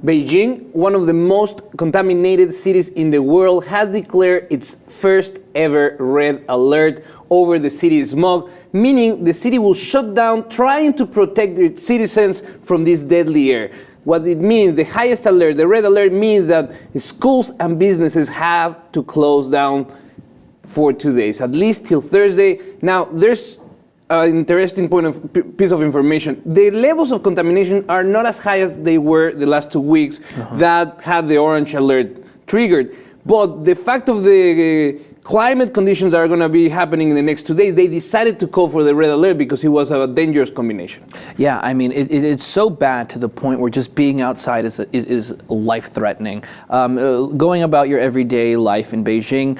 Beijing, one of the most contaminated cities in the world, has declared its first ever red alert over the city's smog, meaning the city will shut down trying to protect its citizens from this deadly air. What it means, the highest alert, the red alert means that schools and businesses have to close down for 2 days, at least till Thursday. Now, there's an interesting piece of information. The levels of contamination are not as high as they were the last 2 weeks that had the orange alert triggered. But the fact of the climate conditions that are going to be happening in the next 2 days, they decided to call for the red alert because it was a dangerous combination. Yeah, I mean, it's so bad to the point where just being outside is life-threatening. Going about your everyday life in Beijing,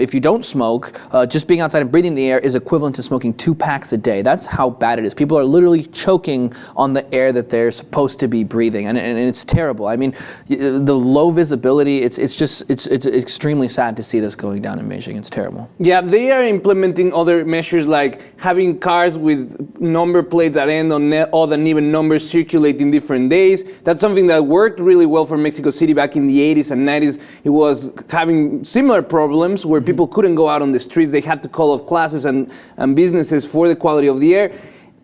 if you don't smoke, just being outside and breathing the air is equivalent to smoking 2 packs a day. That's how bad it is. People are literally choking on the air that they're supposed to be breathing, and it's terrible. I mean, the low visibility, it's extremely sad to see this going down in Beijing. It's terrible. Yeah, they are implementing other measures like having cars with number plates that end on odd and even numbers circulate in different days. That's something that worked really well for Mexico City back in the 80s and 90s. It was having similar problems where people couldn't go out on the streets. They had to call off classes and businesses for the quality of the air.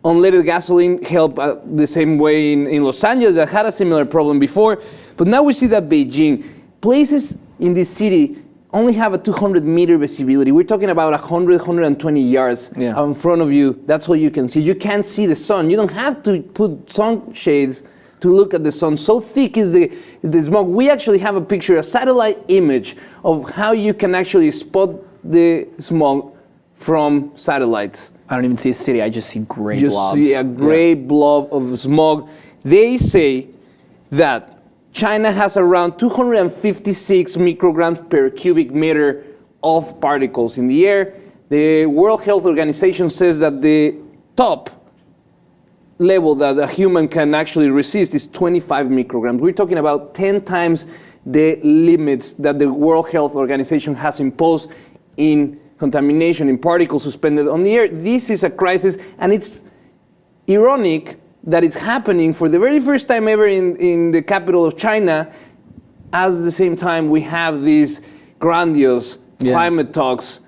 Unleaded gasoline helped the same way in Los Angeles that had a similar problem before. But now we see that Beijing, places in this city only have a 200-meter visibility. We're talking about 120 yards in front of you. That's all you can see. You can't see the sun. You don't have to put sunshades to look at the sun. So thick is the smog. We actually have a picture, a satellite image of how you can actually spot the smog from satellites. I don't even see a city. I just see gray blobs. You see a gray blob of smog. They say that China has around 256 micrograms per cubic meter of particles in the air. The World Health Organization says that the top level that a human can actually resist is 25 micrograms. We're talking about 10 times the limits that the World Health Organization has imposed in contamination, in particles suspended on the air. This is a crisis, and it's ironic that it's happening for the very first time ever in the capital of China. At the same time, we have these grandiose climate talks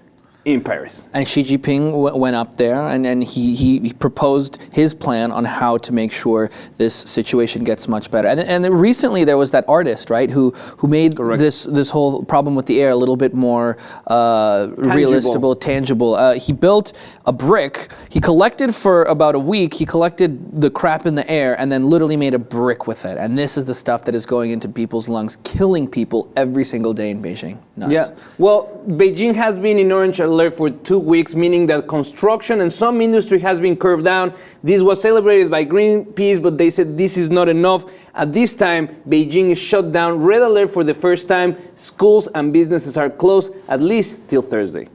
in Paris. And Xi Jinping went up there and he proposed his plan on how to make sure this situation gets much better. And recently there was that artist, right, who made this whole problem with the air a little bit more realistic, tangible. He built a brick. He collected for about a week. He collected the crap in the air and then literally made a brick with it. And this is the stuff that is going into people's lungs, killing people every single day in Beijing. Nuts. Yeah. Well, Beijing has been in orange alert for 2 weeks, meaning that construction and some industry has been curved down. This was celebrated by Greenpeace, but they said this is not enough. At this time, Beijing is shut down, red alert for the first time. Schools and businesses are closed at least till Thursday.